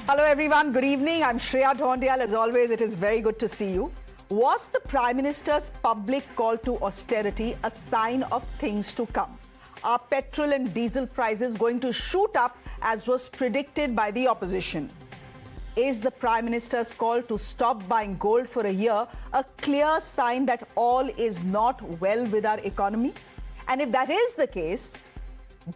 Hello everyone, good evening. I'm Shreya Dhondial. As always, it is very good to see you. Was the Prime Minister's public call to austerity a sign of things to come? Are petrol and diesel prices going to shoot up as was predicted by the opposition? Is the Prime Minister's call to stop buying gold for a year a clear sign that all is not well with our economy? And if that is the case,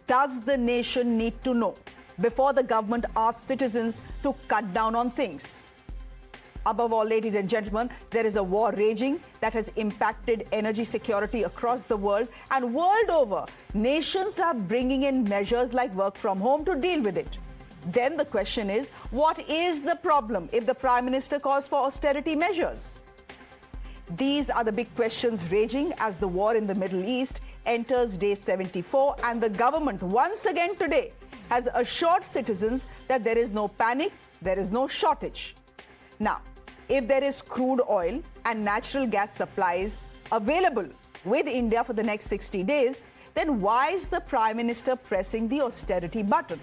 does the nation need to know before the government asks citizens to cut down on things? Above all, ladies and gentlemen, there is a war raging that has impacted energy security across the world, and world over, nations are bringing in measures like work from home to deal with it. Then the question is, what is the problem if the Prime Minister calls for austerity measures? These are the big questions raging as the war in the Middle East enters day 74, and the government once again today has assured citizens that there is no panic, there is no shortage. Now, if there is crude oil and natural gas supplies available with India for the next 60 days, then why is the Prime Minister pressing the austerity button?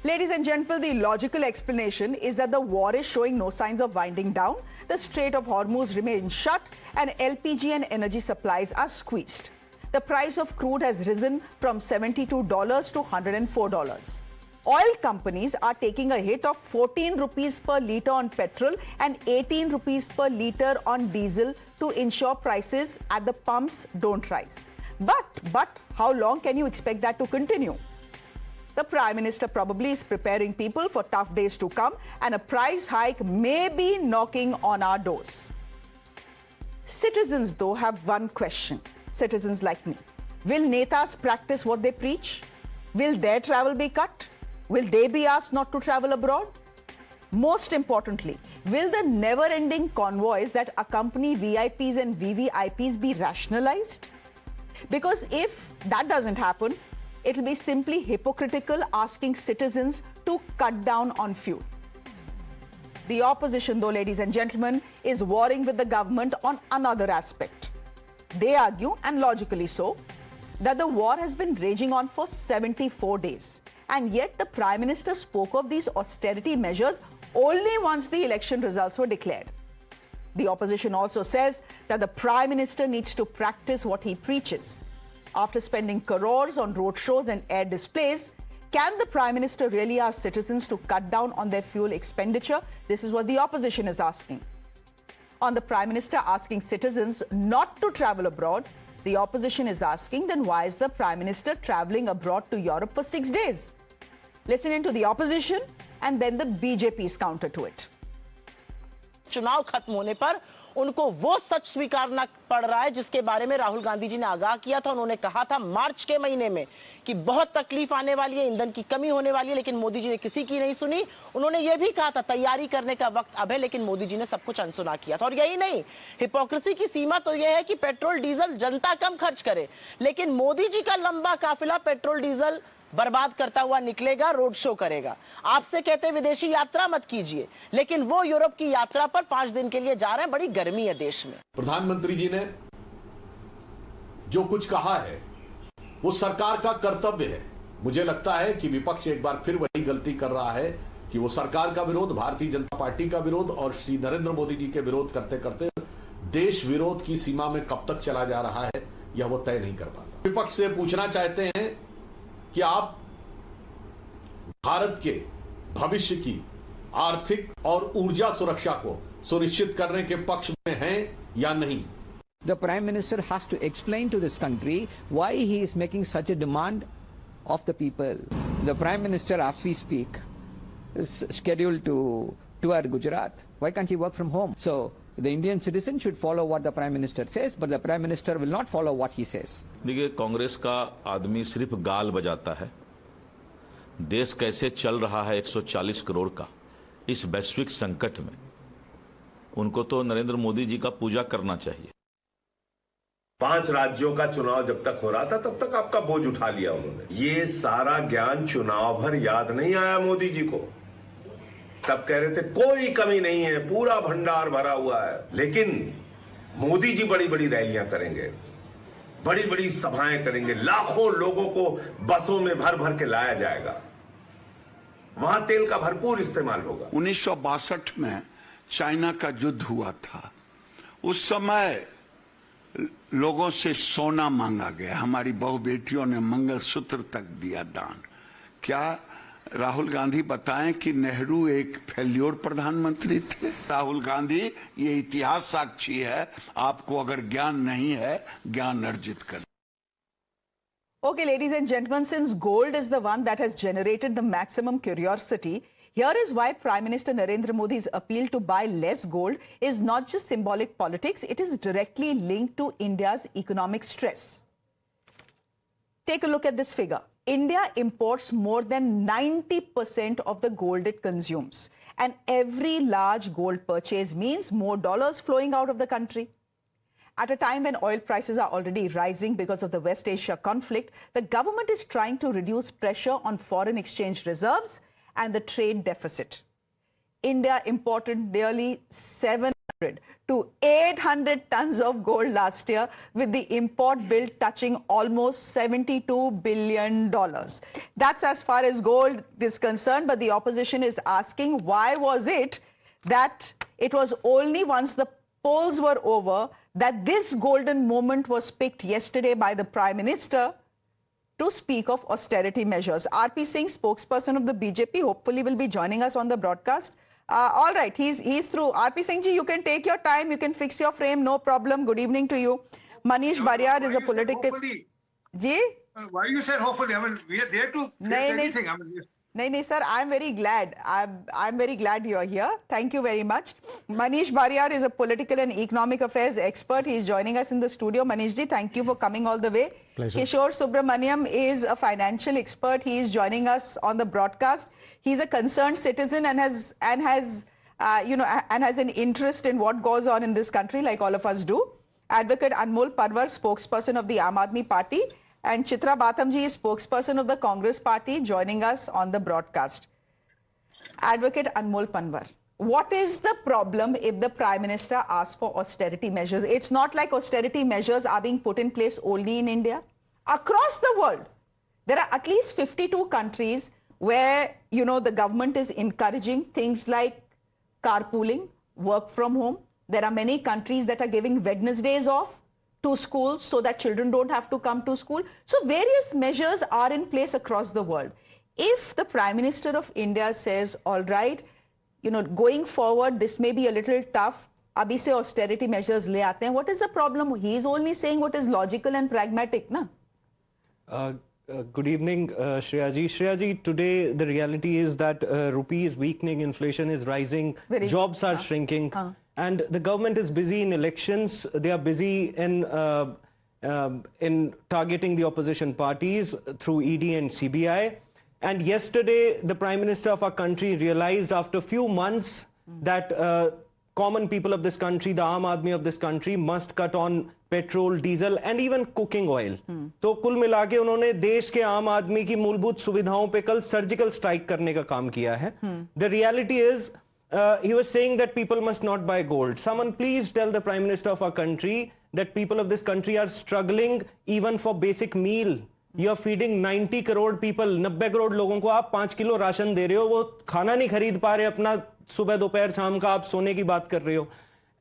Ladies and gentlemen, the logical explanation is that the war is showing no signs of winding down, the Strait of Hormuz remains shut, and LPG and energy supplies are squeezed. The price of crude has risen from $72 to $104. Oil companies are taking a hit of 14 rupees per litre on petrol and 18 rupees per litre on diesel to ensure prices at the pumps don't rise. But how long can you expect that to continue? The Prime Minister probably is preparing people for tough days to come, and a price hike may be knocking on our doors. Citizens, though, have one question. Citizens like me. Will netas practice what they preach? Will their travel be cut? Will they be asked not to travel abroad? Most importantly, will the never-ending convoys that accompany VIPs and VVIPs be rationalized? Because if that doesn't happen, it will be simply hypocritical asking citizens to cut down on fuel. The opposition, though, ladies and gentlemen, is warring with the government on another aspect. They argue, and logically so, that the war has been raging on for 74 days. And yet the Prime Minister spoke of these austerity measures only once the election results were declared. The opposition also says that the Prime Minister needs to practice what he preaches. After spending crores on road shows and air displays, can the Prime Minister really ask citizens to cut down on their fuel expenditure? This is what the opposition is asking. On the Prime Minister asking citizens not to travel abroad, the opposition is asking, then why is the Prime Minister travelling abroad to Europe for 6 days? Listen in to the opposition and then the BJP's counter to it. चुनाव खत्म होने पर उनको वो सच स्वीकारना पड़ रहा है जिसके बारे में राहुल गांधी जी ने आगाह किया था। उन्होंने कहा था मार्च के महीने में कि बहुत तकलीफ आने वाली है, ईंधन की कमी होने वाली है, लेकिन मोदी जी ने किसी की नहीं सुनी। उन्होंने ये भी कहा था तैयारी करने का वक्त अब है, लेकिन मोदी जी ने सब कुछ अनसुना किया था। और यही नहीं, हिपोक्रेसी की सीमा तो यह है कि पेट्रोल डीजल जनता कम खर्च करे, लेकिन मोदी जी का लंबा काफिला पेट्रोल डीजल बर्बाद करता हुआ निकलेगा, रोड शो करेगा। आपसे कहते विदेशी यात्रा मत कीजिए, लेकिन वो यूरोप की यात्रा पर 5 दिन के लिए जा रहे हैं। बड़ी गर्मी है देश में। प्रधानमंत्री जी ने जो कुछ कहा है वो सरकार का कर्तव्य है। मुझे लगता है कि विपक्ष एक बार फिर वही गलती कर रहा है कि वो सरकार का विरोध, भारतीय जनता पार्टी का विरोध और श्री नरेंद्र मोदी जी के विरोध करते करते देश विरोध की सीमा में कब तक चला जा रहा है यह वो तय नहीं कर पाता। विपक्ष से पूछना चाहते हैं कि आप भारत के भविष्य की आर्थिक और ऊर्जा सुरक्षा को सुनिश्चित करने के पक्ष में हैं या नहीं? The Prime Minister has to explain to this country why he is making such a demand of the people. The Prime Minister, as we speak, is scheduled to tour Gujarat. Why can't he work from home? So the Indian citizen should follow what the Prime Minister says, but the Prime Minister will not follow what he says. देखिए, कांग्रेस का आदमी सिर्फ गाल बजाता है। देश कैसे चल रहा है 140 करोड़ का इस वैश्विक संकट में, उनको तो नरेंद्र मोदी जी का पूजा करना चाहिए। 5 राज्यों का चुनाव जब तक हो रहा था तब तक आपका बोझ उठा लिया उन्होंने। ये सारा ज्ञान चुनाव भर याद नहीं आया मोदी जी को। तब कह रहे थे कोई कमी नहीं है, पूरा भंडार भरा हुआ है। लेकिन मोदी जी बड़ी बड़ी रैलियां करेंगे, बड़ी बड़ी सभाएं करेंगे, लाखों लोगों को बसों में भर भर के लाया जाएगा वहां तेल का भरपूर इस्तेमाल होगा। 1962 में चाइना का युद्ध हुआ था। उस समय लोगों से सोना मांगा गया, हमारी बहु बेटियों ने मंगलसूत्र तक दिया दान। क्या राहुल गांधी बताएं कि नेहरू एक फेल्योर प्रधानमंत्री थे? राहुल गांधी, ये इतिहास साक्षी है, आपको अगर ज्ञान नहीं है, ज्ञान अर्जित करें। Okay, ladies and gentlemen, since gold is the one that has generated the maximum curiosity, here is why Prime Minister Narendra Modi's appeal to buy less gold is not just symbolic politics, it is directly linked to India's economic stress. Take a look at this figure. India imports more than 90% of the gold it consumes. And every large gold purchase means more dollars flowing out of the country. At a time when oil prices are already rising because of the West Asia conflict, the government is trying to reduce pressure on foreign exchange reserves and the trade deficit. India imported nearly 700 to 800 tons of gold last year, with the import bill touching almost $72 billion. That's as far as gold is concerned, but the opposition is asking, why was it that it was only once the polls were over that this golden moment was picked yesterday by the Prime Minister to speak of austerity measures? RP Singh, spokesperson of the BJP, hopefully will be joining us on the broadcast. All right, he's through. RP Singh ji, you can take your time, you can fix your frame, no problem. Good evening to you. Manish Bariar is a political... Ji? Why you said hopefully? I mean, we are there to fix anything. I mean, No, sir, I'm very glad. I'm very glad you're here. Thank you very much. Manish Bariar is a political and economic affairs expert. He's joining us in the studio. Manish ji, thank you for coming all the way. Pleasure. Kishore Subramaniam is a financial expert. He is joining us on the broadcast. He's a concerned citizen and has an interest in what goes on in this country, like all of us do. Advocate Anmol Panwar, spokesperson of the Aam Aadmi Party. And Chitra Bathamji is spokesperson of the Congress Party, joining us on the broadcast. Advocate Anmol Panwar, what is the problem if the Prime Minister asks for austerity measures? It's not like austerity measures are being put in place only in India. Across the world, there are at least 52 countries where, the government is encouraging things like carpooling, work from home. There are many countries that are giving Wednesdays off to schools so that children don't have to come to school. So various measures are in place across the world. If the Prime Minister of India says, all right, going forward, this may be a little tough, abhi se austerity measures le aate hain, what is the problem? He is only saying what is logical and pragmatic, na? Good evening, Shreyaji. Shreyaji, today the reality is that rupee is weakening, inflation is rising, jobs are shrinking. And the government is busy in elections. They are busy in targeting the opposition parties through ED and CBI. And yesterday, the Prime Minister of our country realized after a few months that common people of this country, the Aam Aadmi of this country, must cut on petrol, diesel and even cooking oil. तो कुल मिला के उन्होंने देश के आम आदमी की मूलभूत सुविधाओं पे कल सर्जिकल स्ट्राइक करने का काम किया है. The reality is, he was saying that people must not buy gold. Someone please tell the Prime Minister of our country that people of this country are struggling even for basic meal. You are feeding 90 crore people, 90 crore लोगों को आप 5 kilo ration दे रहे हो, वो खाना नहीं खरीद पा रहे, अपना सुबह दोपहर शाम का आप सोने की बात कर रहे हो.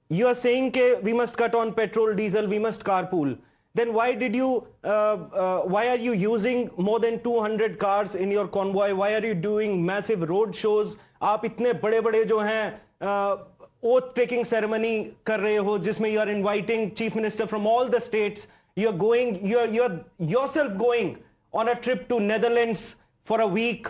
You are saying that we must cut on petrol, diesel, we must carpool. Then why are you using more than 200 cars in your convoy? Why are you doing massive road shows? आप इतने बड़े-बड़े जो हैं oath taking ceremony कर रहे हो, जिसमें you are inviting chief minister from all the states. You are yourself going on a trip to Netherlands for a week.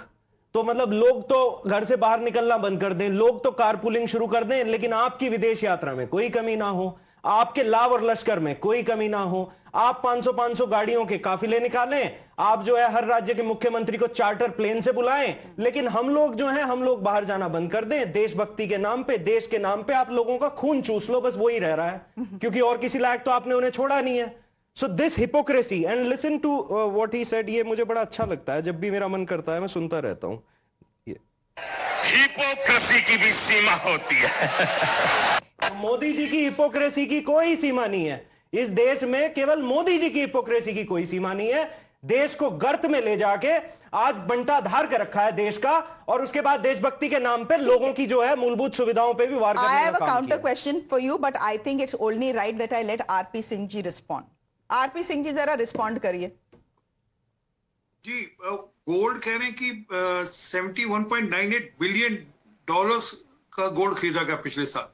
तो मतलब लोग तो घर से बाहर निकलना बंद कर दें, लोग तो कारपूलिंग शुरू कर दें, लेकिन आपकी विदेश यात्रा में कोई कमी ना हो, आपके लाव और लश्कर में कोई कमी ना हो. आप 500 गाड़ियों के काफिले निकालें, आप जो है हर राज्य के मुख्यमंत्री को चार्टर प्लेन से बुलाएं, लेकिन हम लोग जो हैं हम लोग बाहर जाना बंद कर दें. देशभक्ति के नाम पे, देश के नाम पे आप लोगों का खून चूस लो, बस वही रह रहा है, क्योंकि और किसी लायक तो आपने उन्हें छोड़ा नहीं है. So this hypocrisy, and listen to what he said, ये मुझे बड़ा अच्छा लगता है, जब भी मेरा मन करता है मैं सुनता रहता हूं. हिपोक्रेसी की भी सीमा होती है. मोदी जी की हिपोक्रेसी की कोई सीमा नहीं है. इस देश में केवल मोदी जी की हिपोक्रेसी की कोई सीमा नहीं है. देश को गर्त में ले जाके आज बंटा धार कर रखा है देश का, और उसके बाद देशभक्ति के नाम पे लोगों की जो है मूलभूत सुविधाओं पे भी वार करने का काम किया। I have a counter question for you, but I think it's only right that I let RP Singh ji respond. RP Singh जी जरा रिस्पॉन्ड करिए। जी, गोल्ड कह रहे हैं कि 71.98 बिलियन डॉलर्स का गोल्ड खरीदा गया पिछले साल,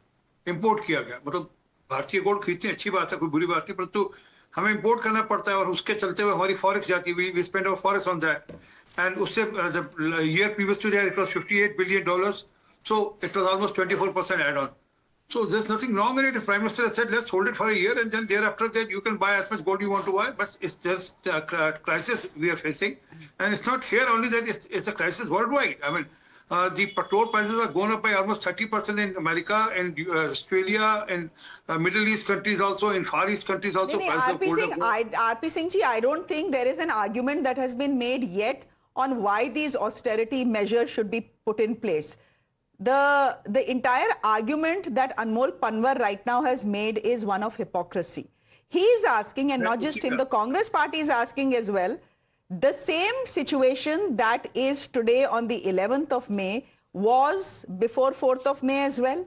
इंपोर्ट किया गया। मतलब भारतीय गोल्ड खरीदते हैं, अच्छी बात है, कोई बुरी बात नहीं, परंतु हमें इंपोर्ट करना पड़ता है और उसके चलते हुए हमारी फॉरेक्स जाती है। We spend our forex on that, and उससे year previous to that it was 58 billion dollars, so it was almost 24% add on. So there's nothing wrong in it. The Prime Minister has said, let's hold it for a year, and then thereafter that you can buy as much gold you want to buy. But it's just a crisis we are facing, and it's not here only that it's a crisis worldwide. I mean, the petrol prices are going up by almost 30% in America and Australia and Middle East countries also, in Far East countries also. RP Singh ji, I don't think there is an argument that has been made yet on why these austerity measures should be put in place. The entire argument that Anmol Panwar right now has made is one of hypocrisy. He is asking, and not just him, the Congress party is asking as well, the same situation that is today on the 11th of May was before 4th of May as well.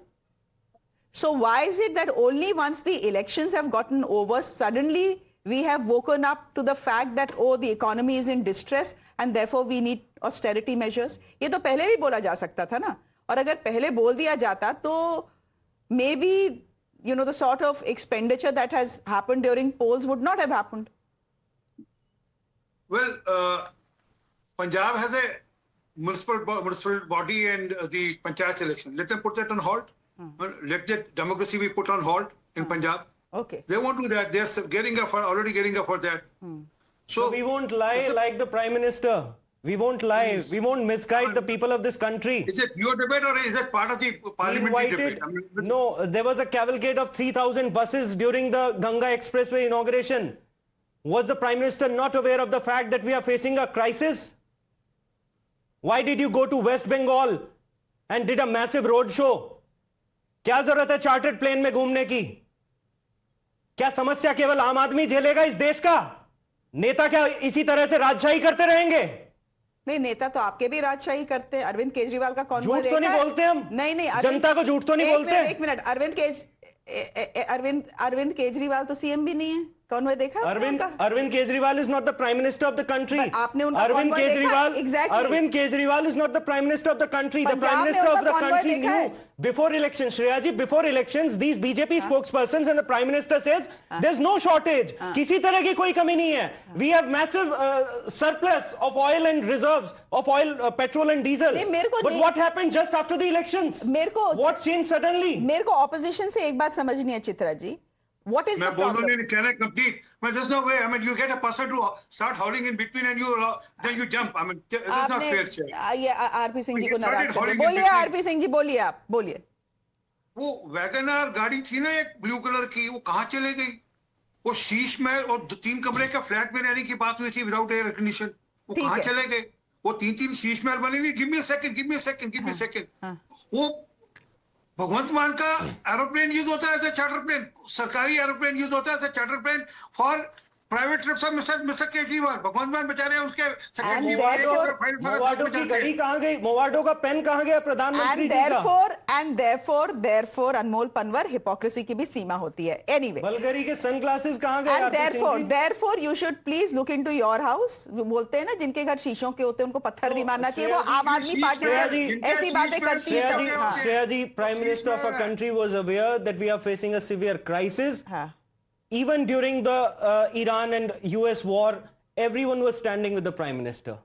So why is it that only once the elections have gotten over, suddenly we have woken up to the fact that, oh, the economy is in distress and therefore we need austerity measures? ये तो पहले भी बोला जा सकता था ना, और अगर पहले बोल दिया जाता तो maybe, you know, the sort of expenditure that has happened during polls would not have happened. Well, Punjab has a municipal body and the panchayat election. Let them put that on hold. Let the democracy be put on hold in Punjab. Okay. They won't do that. They're already getting up for that. So we won't lie like the Prime Minister. We won't lie. Please. We won't misguide the people of this country. Is it your debate or is it part of the parliamentary debate? I mean, no, there was a cavalcade of 3,000 buses during the Ganga Expressway inauguration. Was the Prime Minister not aware of the fact that we are facing a crisis? Why did you go to West Bengal and did a massive road show? क्या जरूरत है chartered plane में घूमने की? क्या समस्या केवल आम आदमी झेलेगा इस देश का? नेता क्या इसी तरह से राजशाही करते रहेंगे? नहीं, नेता तो आपके भी राजशाही करते हैं। अरविंद केजरीवाल का कौन झूठ तो नहीं बोलते हम? नहीं, जनता को झूठ तो नहीं बोलते? एक मिनट, अरविंद केजरीवाल तो सीएम भी नहीं है। कौन देखा? Arvind Kejriwal is not the Prime Minister of the country. आपने उनका Arvind Kejriwal is not the Prime Minister of the country. The Prime Minister of the country knew before elections, Shreya ji, before elections, these BJP spokespersons and the Prime Minister says there's no shortage. किसी तरह की कोई कमी नहीं है. We have massive surplus of oil and reserves of oil, petrol and diesel. But what happened just after the elections? What changed suddenly? मेरे को opposition से एक बात समझनी है Chitra ji. What is the problem? Can I complete? But there's no way. I mean, you get a person to start howling in between and then you jump. I mean, this is not fair. RP Singh ji को नाराज कर बोलिए। RP Singh जी बोलिए, आप बोलिए। वो WagonR गाड़ी थी ना एक ब्लू कलर की, वो कहाँ चले गई? वो शीश महल और 3 कमरे का फ्लैट में रहने की बात हुई थी विदाउट एयर कंडीशन, वो कहाँ चले गए? वो 3 शीश महल बने नहीं। Give me a second. वो भगवंत मान का एरोप्लेन यूज होता है, चार्टर प्लेन, सरकारी एरोप्लेन यूज होता है, charter plane for private trips of mister Kejriwal. Bhagwant Mann बेचारे उसके मोवाडो की घड़ी कहां गई? मोवाडो का पेन कहां गया प्रधानमंत्री जी का? And therefore Anmol Panwar, hypocrisy की भी सीमा होती है। Anyway, बलगरी के सनग्लासेस कहां गए? And therefore you should please look into your house. बोलते हैं ना जिनके घर शीशों के होते हैं उनको पत्थर नहीं मारना चाहिए। वो आम आदमी पार्टी ऐसी बातें करती है। श्रेया जी, Prime Minister of our country was aware that we are facing a severe crisis. Even during the Iran and US war, everyone was standing with the Prime Minister.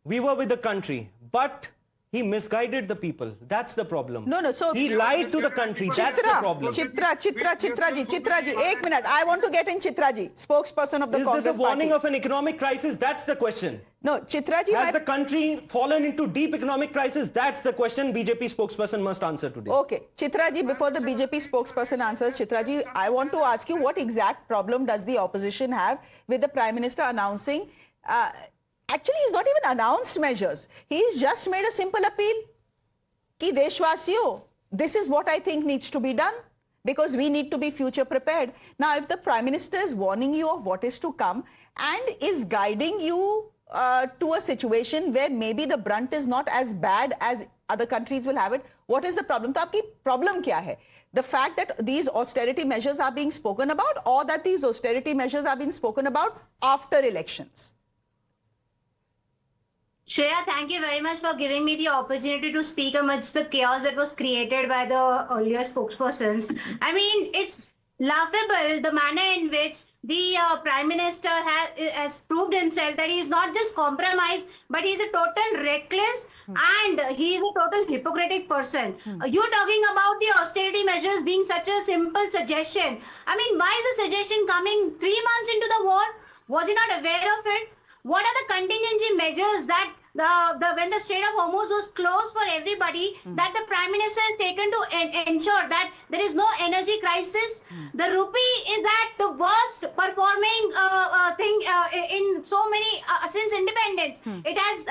We were with the country, but he misguided the people. That's the problem. No. So he lied to the country. That's the problem. Chitra ji, एक minute. I want to get in Chitra ji, spokesperson of the Congress party. Is this a warning of an economic crisis? That's the question. No, Chitra ji. Has the country fallen into deep economic crisis? That's the question BJP spokesperson must answer today. Okay. Chitra ji, before the BJP spokesperson answers, Chitra ji, I want to ask you, what exact problem does the opposition have with the Prime Minister announcing actually, he's not even announced measures. He's just made a simple appeal. Ki deshwasiyo, this is what I think needs to be done. because we need to be future prepared. Now, if the Prime Minister is warning you of what is to come and is guiding you to a situation where maybe the brunt is not as bad as other countries will have it, what is the problem? So, आपकी problem क्या है? The fact that these austerity measures are being spoken about, or that these austerity measures are being spoken about after elections? Shreya, thank you very much for giving me the opportunity to speak amidst the chaos that was created by the earlier spokespersons. I mean, it's laughable the manner in which the Prime Minister has proved himself that he is not just compromised, but he is a total reckless and he is a total hypocritic person. You're talking about the austerity measures being such a simple suggestion. I mean, why is the suggestion coming 3 months into the war? Was he not aware of it? What are the contingency measures that when the Strait of Hormuz was closed for everybody, that the Prime Minister has taken to ensure that there is no energy crisis? The rupee is at the worst performing thing in so many since independence. It has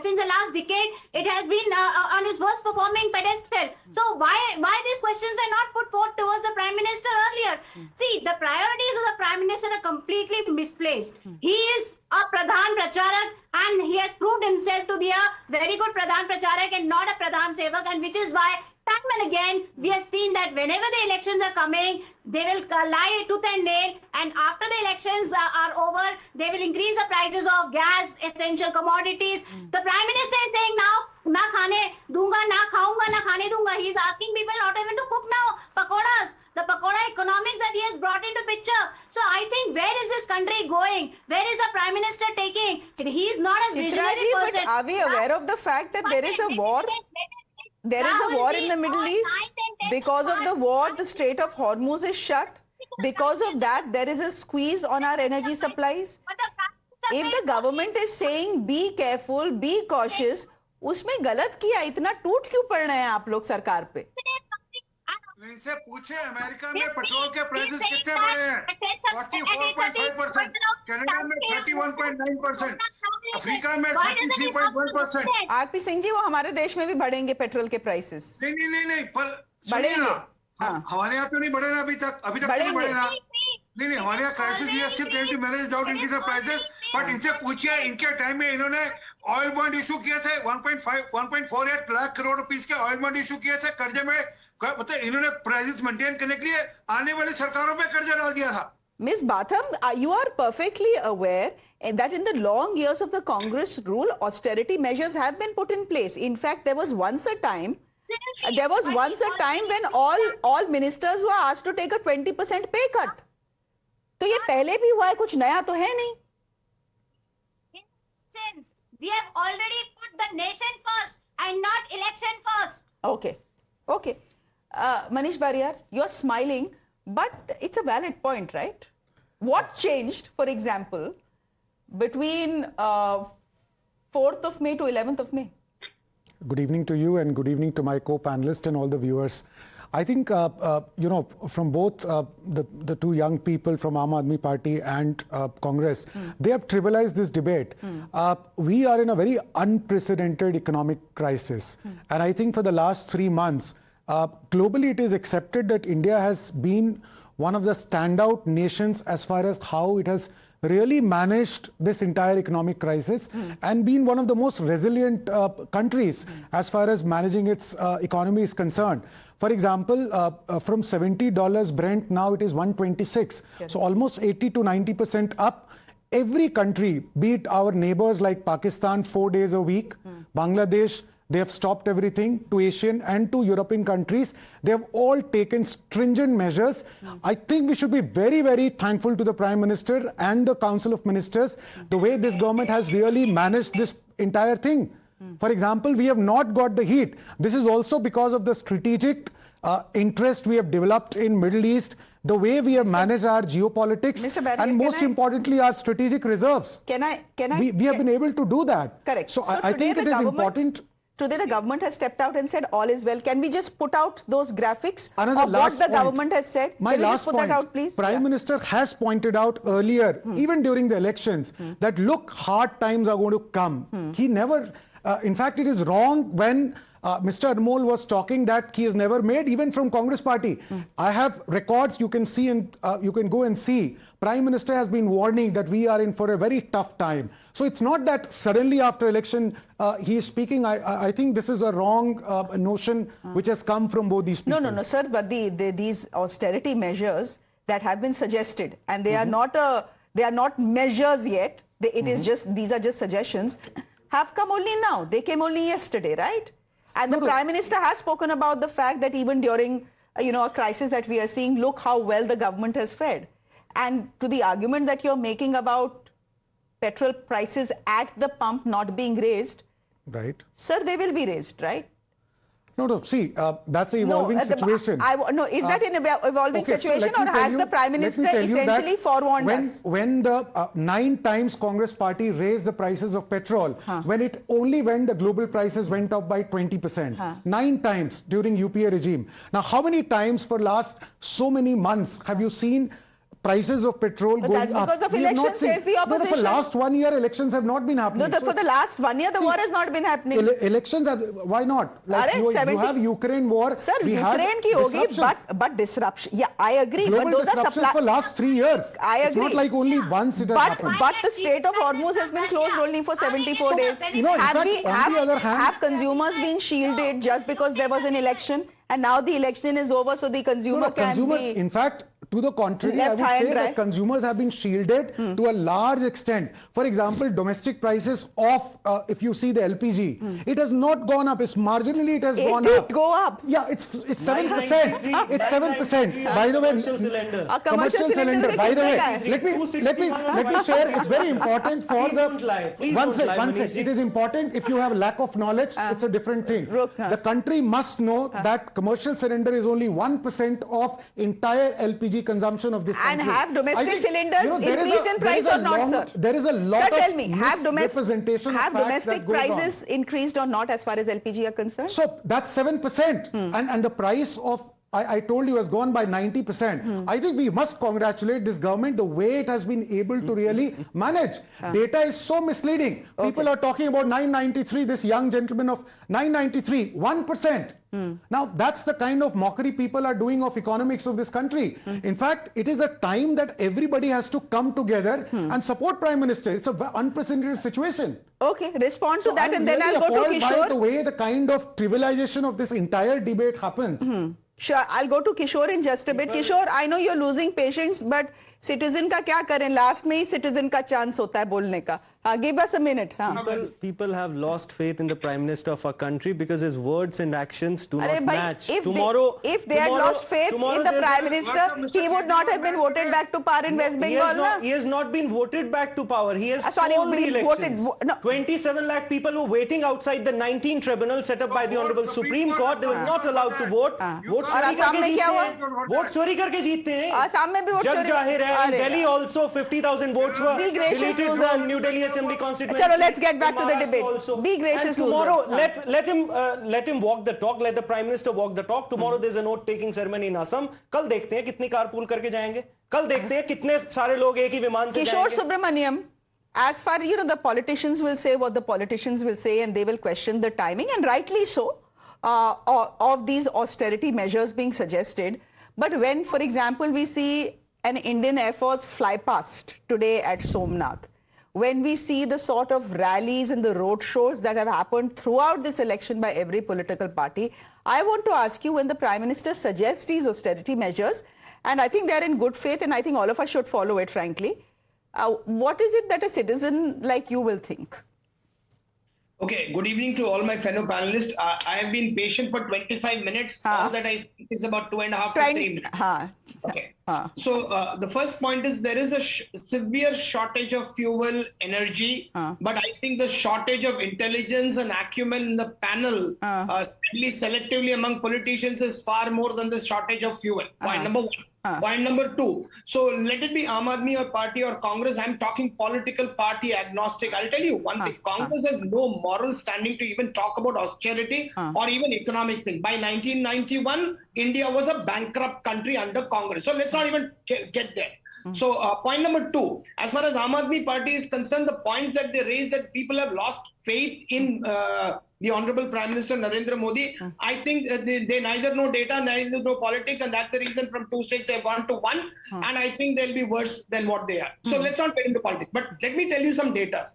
since the last decade, it has been on its worst performing pedestal. So why these questions were not put forth towards the Prime Minister earlier? See, the priorities of the Prime Minister are completely misplaced. He is a Pradhan Pracharak, and he has proved himself to be a very good Pradhan Pracharak and not a Pradhan Sevak, and which is why time and again we have seen that whenever the elections are coming, they will lie tooth and nail, and after the elections are over, they will increase the prices of gas, essential commodities. The Prime Minister is saying now, na khane dunga, na khaunga, na khane dunga. He is asking people not even to cook now pakoras. The pakoda economics that he has brought into picture. So I think, where is this country going? Where is the Prime Minister taking? He is not a visionary person. But are we aware of the fact that there is a war? There is a war in the Middle East. Because of the war, the Strait of Hormuz is shut. Because of that, there is a squeeze on our energy supplies. If the government is saying, be careful, be cautious, उसमें गलत किया, इतना टूट क्यों पड़ रहे हैं आप लोग सरकार पे? इनसे पूछे अमेरिका में पेट्रोल के प्राइसेस कितने बढ़े हैं? 44.5%, कनाडा में 31.9%, अफ्रीका में 33.1%। आरपी सिंह जी, वो हमारे देश में भी बढ़ेंगे पेट्रोल के प्राइसेस? नहीं, पर बढ़ेगा। हमारे यहाँ तो नहीं बढ़े ना अभी तक नहीं बढ़े ना। नहीं, हमारे यहाँ crisis we are still trying to manage out इनकी द प्राइसेस, बट इनसे पूछिए, इनके टाइम में इन्होंने ऑयल बॉन्ड इशू किए थे, 1.48 लाख करोड़ रुपीस के ऑयल बॉन्ड इशू किए थे कर्जे में, मतलब इन्होंने प्राइसेस मेंटेन करने के लिए आने वाली सरकारों पे कर्जा डाल दिया था। Ms. Batham, you are perfectly aware that in the long years of the Congress rule, austerity measures have been put in place. In fact, there was once a time when all ministers were asked to take a 20% pay cut. तो ये पहले भी हुआ है, कुछ नया तो है नहीं। We have already put the nation first and not election first. Okay. Manish Bariyar, you're smiling, but it's a valid point, right? What changed, for example, between 4th of May to 11th of May? Good evening to you and good evening to my co-panelists and all the viewers. I think, from both the two young people from Aam Aadmi Party and Congress, they have trivialized this debate. We are in a very unprecedented economic crisis. And I think for the last 3 months, globally it is accepted that India has been one of the standout nations as far as how it has really managed this entire economic crisis and been one of the most resilient countries as far as managing its economy is concerned. For example, from $70 Brent, now it is 126. Yes. So almost 80 to 90% up. Every country, be it our neighbors like Pakistan, 4 days a week, Bangladesh, they have stopped everything, to Asian and to European countries. They have all taken stringent measures. I think we should be very, very thankful to the Prime Minister and the Council of Ministers, the way this government has really managed this entire thing. For example, we have not got the heat. This is also because of the strategic interest we have developed in Middle East, the way we have managed our geopolitics, and most importantly, our strategic reserves. We have been able to do that. Correct. So I think it is important. Today the government has stepped out and said all is well. Can we just put out those graphics of what the government has said? My Can we last just put point, that out, please? Prime Minister has pointed out earlier, even during the elections, that look, hard times are going to come. He never, in fact, it is wrong when Mr. Anmol was talking that he has never made, even from Congress party. I have records you can see, and you can go and see. Prime Minister has been warning that we are in for a very tough time. So it's not that suddenly after election he is speaking. I think this is a wrong notion which has come from both these people. No, sir. But these austerity measures that have been suggested, and they are not measures yet. These are just suggestions. Have come only now. They came only yesterday, right? And the Prime Minister has spoken about the fact that even during a crisis that we are seeing, look how well the government has fared. And to the argument that you're making about petrol prices at the pump not being raised, right? Sir, they will be raised, right? No, see, that's an evolving situation. Is that an evolving situation, or has the Prime Minister essentially forewarned us? When the 9 times Congress party raised the prices of petrol, when the global prices went up by 20%, 9 times during UPA regime. Now, how many times for last so many months have you seen prices of petrol going up? That's because of elections, says the opposition. No, for last 1 year, elections have not been happening. No, for the last 1 year, the war has not been happening. Elections have, why not? Like you have Ukraine war. Sir, Ukraine ki hogi, but disruption. Yeah, I agree. Global but disruptions for last 3 years. I agree. It's not like only once it has happened. But the Strait of Hormuz has been closed only for 74 days. Have consumers been shielded just because there was an election? And now the election is over, so the consumer in fact, to the contrary, I would say that consumers have been shielded to a large extent. For example, domestic prices of, if you see the LPG, it has not gone up. It's marginally it has gone up. It did go up. Yeah, it's 7%. It's 7%. By the way, commercial cylinder. By the way, let me share. It's very important for the one sec. It is important. If you have lack of knowledge, it's a different thing. The country must know that commercial cylinder is only 1% of entire LPG consumption of this country. And have domestic cylinders increased in price or not, sir? There is a lot of misrepresentation of domestic prices increased or not as far as LPG are concerned? So that's 7%. And the price of, I told you, has gone by 90%. I think we must congratulate this government the way it has been able to really manage. Data is so misleading. People are talking about 993, this young gentleman of 993, 1%. Now, that's the kind of mockery people are doing of economics of this country. In fact, it is a time that everybody has to come together and support Prime Minister. It's an unprecedented situation. Okay, respond to that, and then I'll go to Kishore. By the way, the kind of trivialization of this entire debate happens. Sure, I'll go to Kishore in just a bit. Kishore, I know you're losing patience, but citizen का क्या करें? Last में ही citizen का chance होता है बोलने का. Give us a minute. People have lost faith in the Prime Minister of our country because his words and actions do not match. If they had lost faith in the Prime Minister, he would not have been voted back to power in West Bengal. He has not been voted back to power. He has stolen the elections. 27 lakh people were waiting outside the 19 tribunal set up by the Honorable Supreme Court. They were not allowed to vote. Vote चोरी करके जीतते हैं. आसाम में भी vote जग जाहिर है. In Delhi also 50,000 votes were deleted from New Delhi Assembly constituency. Chalo, let's get back to the debate. Be gracious. And tomorrow, let him walk the talk. Let the Prime Minister walk the talk. Tomorrow there's a note-taking ceremony in Assam. कल देखते हैं कितनी carpool करके जाएंगे. कल देखते हैं कितने सारे लोग एक ही विमान से जाएंगे. Kishore Subramaniam, as far the politicians will say what the politicians will say, and they will question the timing, and rightly so, of these austerity measures being suggested. But when, for example, we see an Indian Air Force fly past today at Somnath, when we see the sort of rallies and the road shows that have happened throughout this election by every political party, I want to ask you, when the Prime Minister suggests these austerity measures, and I think they're in good faith, and I think all of us should follow it, frankly, what is it that a citizen like you will think? Okay, good evening to all my fellow panelists. I have been patient for 25 minutes. All that I speak is about 2.5 to 3 minutes. Okay. So the first point is there is a severe shortage of fuel, energy, but I think the shortage of intelligence and acumen in the panel, sadly selectively among politicians, is far more than the shortage of fuel. Point number one. Point number two. So let it be Aam Aadmi or party or Congress. I'm talking political party agnostic. I'll tell you one thing. Congress has no moral standing to even talk about austerity or even economic thing. By 1991, India was a bankrupt country under Congress. So let's not even get there. So point number 2, as far as Aam Aadmi Party is concerned, the points that they raised that people have lost faith in the Honorable Prime Minister Narendra Modi, I think they neither know data, neither know politics, and that's the reason from 2 states they've gone to 1, and I think they'll be worse than what they are. So let's not get into politics, but let me tell you some data.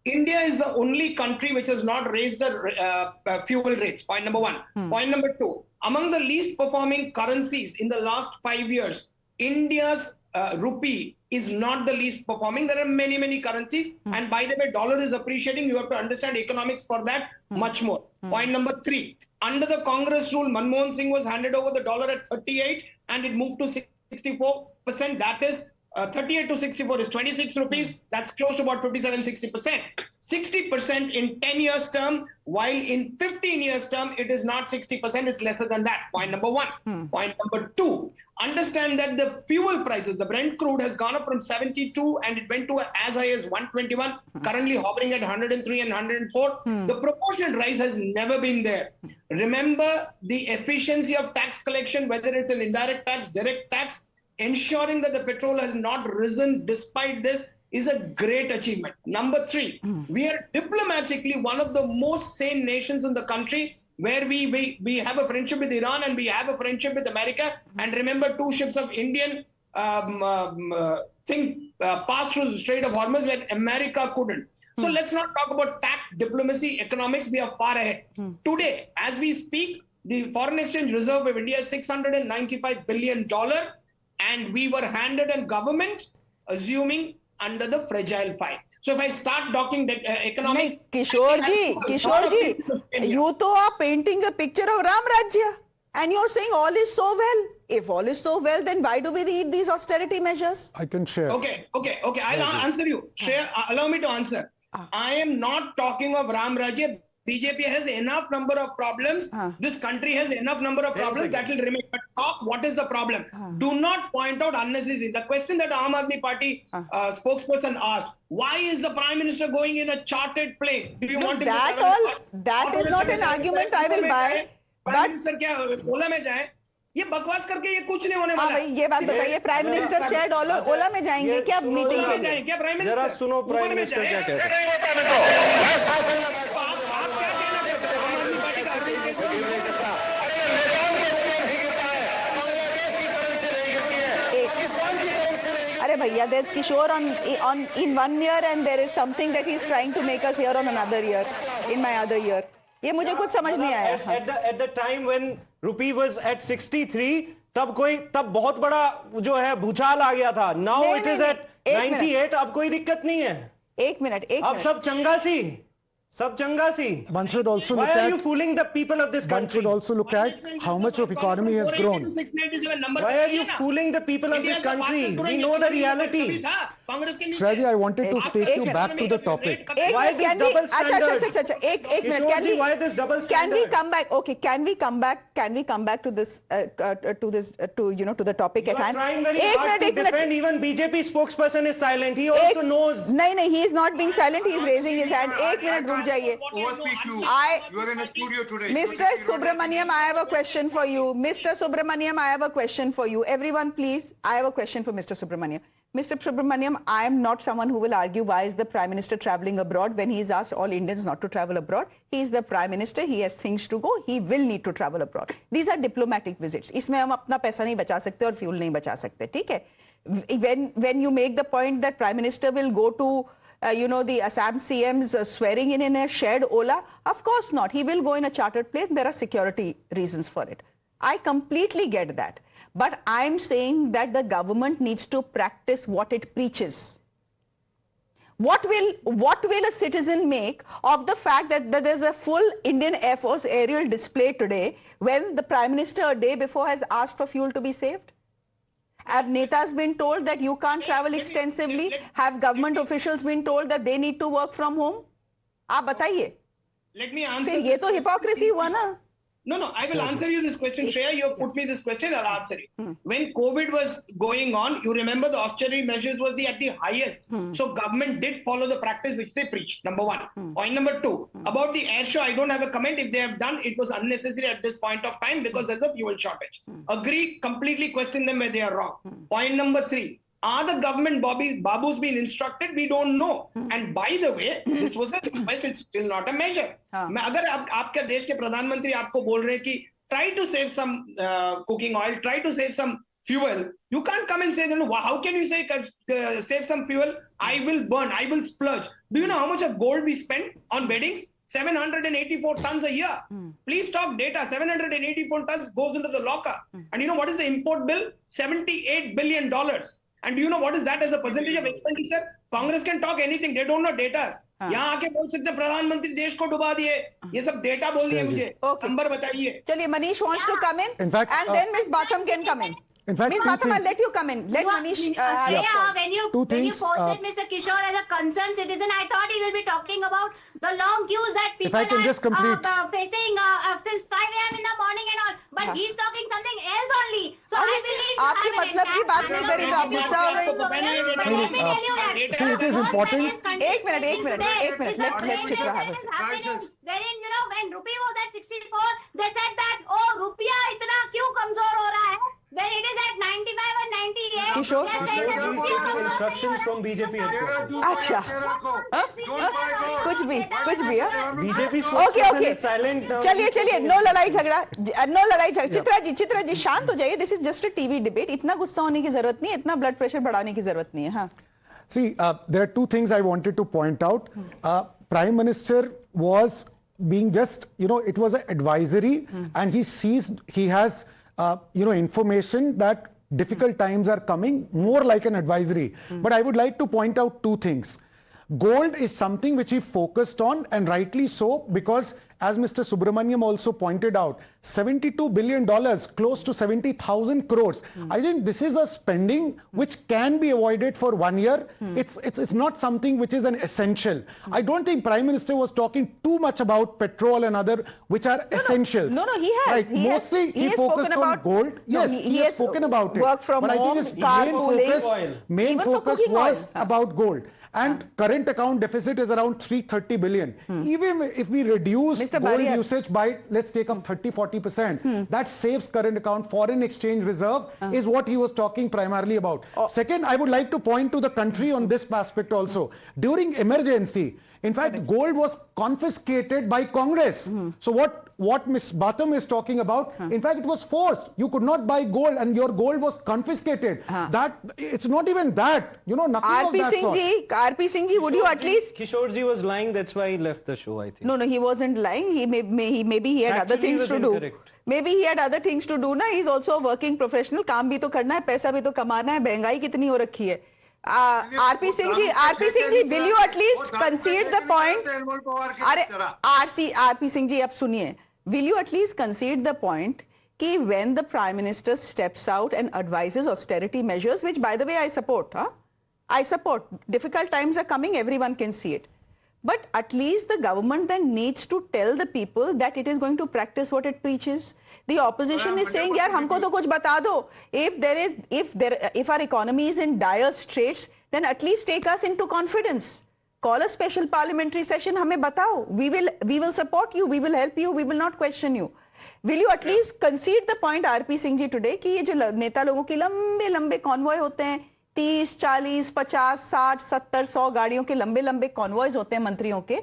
India is the only country which has not raised the fuel rates, point number 1. Point number 2, among the least performing currencies in the last 5 years, India's rupee is not the least performing. There are many, many currencies. And by the way, dollar is appreciating. You have to understand economics for that much more. Point number 3, under the Congress rule, Manmohan Singh was handed over the dollar at 38 and it moved to 64%. That is 38 to 64 is 26 rupees. That's close to about 57-60%. 60% in 10 years term, while in 15 years term, it is not 60%, it's lesser than that. Point number 1. Point number 2, understand that the fuel prices, the Brent crude has gone up from 72 and it went to as high as 121, currently hovering at 103 and 104. The proportionate rise has never been there. Remember the efficiency of tax collection, whether it's an indirect tax, direct tax, ensuring that the petrol has not risen despite this is a great achievement. Number 3, we are diplomatically one of the most sane nations in the country, where we have a friendship with Iran and we have a friendship with America. And remember, 2 ships of Indian passed through the Strait of Hormuz where America couldn't. So let's not talk about tact, diplomacy, economics. We are far ahead. Today, as we speak, the foreign exchange reserve of India is $695 billion. And we were handed a government assuming under the fragile 5. So if I start talking economics... Kishore ji, you to are painting a picture of Ram Rajya and you're saying all is so well. If all is so well, then why do we need these austerity measures? I can share. Okay. I'll answer you. Share, allow me to answer. I am not talking of Ram Rajya. BJP has enough number of problems. This country has enough number of problems that will remain. But talk, what is the problem? Do not point out unnecessary. The question that Aam Aadmi Party spokesperson asked, why is the Prime Minister going in a chartered plane? Do you want him to travel? That is not an argument I will buy. Prime Minister क्या ओला में जाए? ये बकवास करके ये कुछ नहीं होने वाला। भाई ये बात बताइए, प्राइम मिनिस्टर शायद ओला में जाएंगे क्या मीटिंग के लिए? क्या प्राइम मिनिस्टर? जरा सुनो प्राइम मिनिस्टर क्या कहते हैं। अरे भैया, there's Kishore in 1 year and there is something that he's trying to make us hear on another year, in my other year. ये मुझे कुछ समझ नहीं आया। At the time when rupee was at 63, तब बहुत बड़ा जो है भूचाल आ गया था. Now it is at 98. अब कोई दिक्कत नहीं है. एक मिनट. अब सब चंगा सी. One should also look Why are you fooling the people of this country? One should also look at how much of economy has grown. Why are you fooling the people of this country? We know the reality. Shreya, I wanted to take you back to the topic. Why this double standard? एक minute. Why this double standard? Can we come back? Okay, can we come back to this to the topic at hand? You are trying very hard to defend. Even BJP spokesperson is silent. He also knows. नहीं, he is not being silent. He is raising his hand. एक minute रुक जाइए. You are in a studio today. Mr. Subramaniam, I have a question for you. Mr. Subramaniam, I have a question for you. Everyone, please, I have a question for Mr. Subramaniam. Mr. Subramaniam, I am not someone who will argue why is the Prime Minister travelling abroad when he is asked all Indians not to travel abroad. He is the Prime Minister. He has things to go. He will need to travel abroad. These are diplomatic visits. इसमें हम अपना पैसा नहीं बचा सकते और fuel नहीं बचा सकते. ठीक है? When you make the point that Prime Minister will go to the Assam CM's swearing in a shared Ola, of course not. He will go in a chartered plane. There are security reasons for it. I completely get that. But I'm saying that the government needs to practice what it preaches. What will a citizen make of the fact that there's a full Indian Air Force aerial display today when the Prime Minister a day before has asked for fuel to be saved? Have netas been told that you can't travel extensively? Have government officials been told that they need to work from home? आप बताइए. Let me answer. फिर ये तो hypocrisy हुआ ना. No, I will answer you this question. Shreya, you have put me this question, I'll answer it. When COVID was going on, you remember the austerity measures was at the highest. So government did follow the practice which they preached, number 1. Point number 2, about the air show, I don't have a comment. If they have done, it was unnecessary at this point of time because there's a fuel shortage. Agree, completely question them where they are wrong. Point number 3, Are the government babus been instructed? We don't know. And by the way, this was a request. It's still not a measure. मैं अगर आपके देश के प्रधानमंत्री आपको बोल रहे हैं कि try to save some cooking oil, try to save some fuel. You can't come and say, how can you say save some fuel? I will burn, I will splurge. Do you know how much of gold we spend on weddings? 784 tons a year. Please talk data. 784 tons goes into the locker. And you know what is the import bill? $78 billion. And do you know what is that as a percentage of expenditure? Congress can talk anything. They don't know data. यहाँ आके बोल सकते हैं प्रधानमंत्री देश को डुबा दिए, ये सब डेटा बोल दिए मुझे, नंबर बताइए. चलिए, Manish wants to come in, and then Ms. Batham can come in. In fact, Ms. Batham, I'll let you come in. Let Manish. When you posted Mr. Kishore as a concerned citizen, I thought he will be talking about the long queues that people are facing since 5 a.m. in the morning and all. But he's talking something else only. So I believe. आपकी मतलब की बात नहीं करी तो आप गुस्सा हो गई. See, it is important. एक minute. Let Chitra have it. Wherein, when rupee was at 64, they said that, रुपया इतना क्यों कमजोर हो रहा है? When it is at 95 or 98, Kishore, instructions from BJP headquarters. अच्छा, कुछ भी BJP okay. silent. चलिए, no लड़ाई झगड़ा. चित्रा जी शांत हो जाइए. This is just a TV debate. इतना गुस्सा होने की जरूरत नहीं है, इतना blood pressure बढ़ाने की जरूरत नहीं है. हाँ. See, there are two things I wanted to point out. Prime Minister was being just, it was an advisory, and he has information that difficult times are coming, more like an advisory. But I would like to point out two things. Gold is something which he focused on, and rightly so, because as Mr. Subramaniam also pointed out, $72 billion, close to 70,000 crores. I think this is a spending which can be avoided for 1 year. It's not something which is an essential. I don't think Prime Minister was talking too much about petrol and other which are essentials. No, he has. Right. Mostly he focused on gold. Yes, he has spoken about it. Work from but home, I think his main focus was about gold. And current account deficit is around 330 billion. Even if we reduce gold usage by, let's take up 30-40%, that saves current account. Foreign exchange reserve is what he was talking primarily about. Second, I would like to point to the country on this aspect also. During emergency, in fact, gold was confiscated by Congress. So what Ms. Batham is talking about, in fact, it was forced. You could not buy gold, and your gold was confiscated. That it's not even that. Nothing of that sort. RP Singh ji, would you at least? Kishore ji was lying. That's why he left the show, I think. No, he wasn't lying. Maybe he had other things to do. Maybe he had other things to do. He's also a working professional. काम भी तो करना है, पैसा भी तो कमाना है. महंगाई कितनी हो रखी है. RP Singh ji, will you at least concede the point? RP Singh ji, आप सुनिए. Will you at least concede the point कि when the Prime Minister steps out and advises austerity measures, which by the way I support, I support. Difficult times are coming, everyone can see it. But at least the government then needs to tell the people that it is going to practice what it preaches. The opposition is saying, yaar, humko to kuch bata do. If our economy is in dire straits, then at least take us into confidence. Call a special parliamentary session, hame batao. We will support you, we will help you, we will not question you. Will you at least concede the point, RP Singh ji, today, कि ये जो नेता लोगों की लंबे convoy होते हैं, 30, 40, 50, 60, 70, 100 गाड़ियों के लंबे कॉन्वॉयज होते हैं मंत्रियों के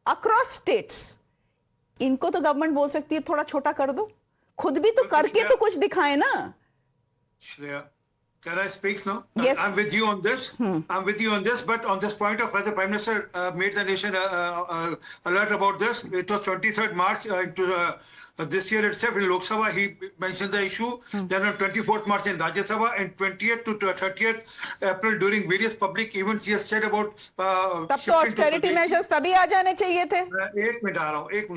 अक्रॉस स्टेट्स, इनको तो गवर्नमेंट बोल सकती है थोड़ा छोटा कर दो, खुद भी तो करके तो कुछ दिखाए ना. Shreya, can I speak now? Yes. I'm with you on this. I'm with you on this, but on this point of whether Prime Minister made the nation alert about this, it was 23rd March this year itself in Lok Sabha, he mentioned the issue. Then on 24th March in Rajya Sabha, and 20th to 30th April during various public events, he has said about तब तो austerity measures तभी आ जाने चाहिए थे. एक minute आ रहा हूँ, एक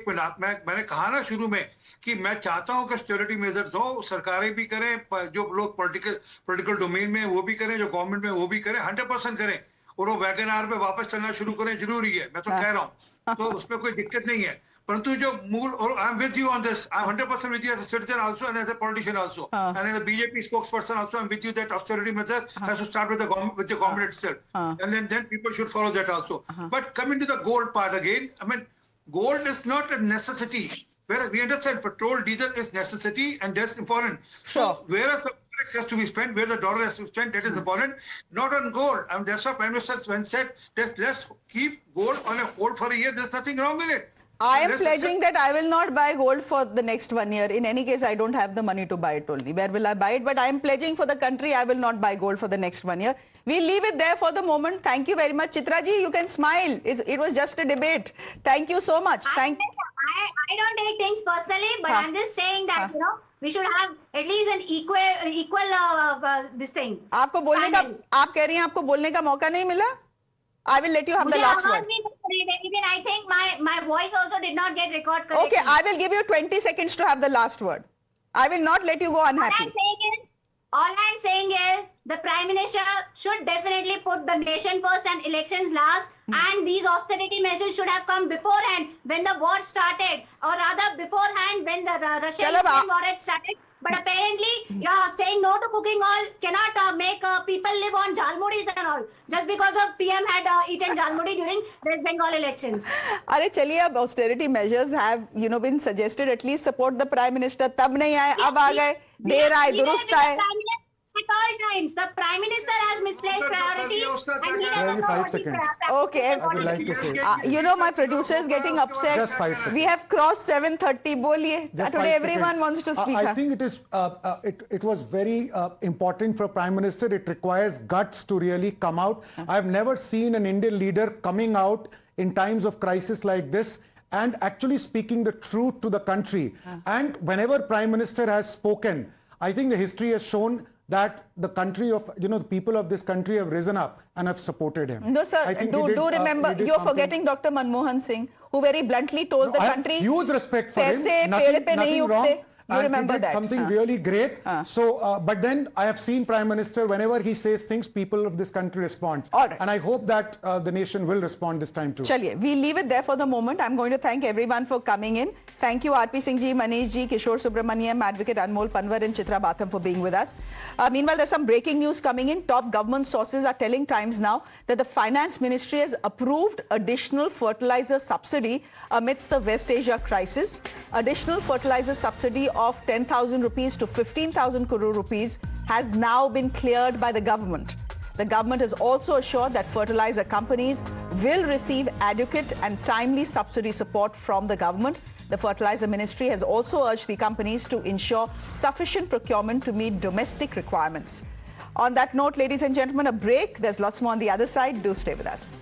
मिनट. मैंने कहा ना शुरू में कि मैं चाहता हूँ कि ऑस्टेरिटी मेजर्स हो, सरकारें भी करें, जो लोग पॉलिटिकल डोमेन में वो भी करें, जो गवर्नमेंट में वो भी करें, 100% करें, और वो वैगन आर पे वापस चलना शुरू करें, जरूरी है. मैं तो कह रहा हूँ, तो उसमें कोई दिक्कत नहीं है. परंतु जो मूल, और I am with you on this, I am 100% with you as a citizen also and as a politician also, and as a BJP spokesperson also, I'm with you that austerity measure has to start with the government itself, and then people should follow that also. But coming to the gold part again, I mean, gold is not a necessity. Whereas we understand petrol, diesel is necessity, and that's important. So whereas has to be spent, where the dollar has to be spent, that is important, not on gold. I mean, that's what Prime Minister said, let's keep gold on a hold for a year. There's nothing wrong with it. I am pledging that I will not buy gold for the next 1 year. In any case, I don't have the money to buy it only. Where will I buy it? But I am pledging for the country, I will not buy gold for the next 1 year. We'll leave it there for the moment. Thank you very much. Chitraji, you can smile. It was just a debate. Thank you so much. I don't take things personally, but I'm just saying that, you know, we should have at least an equal this thing. आपको बोलने का, आप कह रही हैं आपको बोलने का मौका नहीं मिला? I will let you have the last word. Even I think my voice also did not get recorded correctly. Okay, I will give you 20 seconds to have the last word. I will not let you go unhappy. All I'm saying is the Prime Minister should definitely put the nation first and elections last. And these austerity measures should have come beforehand when the war started, or rather beforehand when the Russia-Ukraine war had started. But apparently, you're saying no to cooking oil cannot make people live on jhalmudis and all, just because of PM had eaten jhalmudi during West Bengal elections. अरे चलिए, अब austerity measures have, you know, been suggested. At least support the Prime Minister. तब नहीं आए, अब आ गए. देर आए, दुरुस्त आए. At all times, the Prime Minister has misplaced priorities and he never 5 seconds. Okay. I would like to say. You know, my producer is getting upset. Just 5 seconds. We have crossed 7:30. Boliye. Today everyone wants to speak. I think it is. It was very important for Prime Minister. It requires guts to really come out. I have never seen an Indian leader coming out in times of crisis like this and actually speaking the truth to the country. And whenever Prime Minister has spoken, I think the history has shown that the country of, you know, the people of this country have risen up and have supported him. No, sir, do remember, you're forgetting Dr. Manmohan Singh, who very bluntly told the country, I have huge respect for him, nothing wrong. You remember he did that. Something really great. So, but then I have seen Prime Minister, whenever he says things, people of this country respond. All right. And I hope that the nation will respond this time too. Chaliye, we leave it there for the moment. I'm going to thank everyone for coming in. Thank you, R.P. Singh ji, Manish ji, Kishore Subramaniam, Advocate Anmol Panwar and Chitra Batham for being with us. Meanwhile, there's some breaking news coming in. Top government sources are telling Times Now that the Finance Ministry has approved additional fertilizer subsidy amidst the West Asia crisis. Additional fertilizer subsidy of 10,000 rupees to 15,000 crore rupees has now been cleared by the government. The government has also assured that fertilizer companies will receive adequate and timely subsidy support from the government. The Fertilizer Ministry has also urged the companies to ensure sufficient procurement to meet domestic requirements. On that note, ladies and gentlemen, a break. There's lots more on the other side. Do stay with us.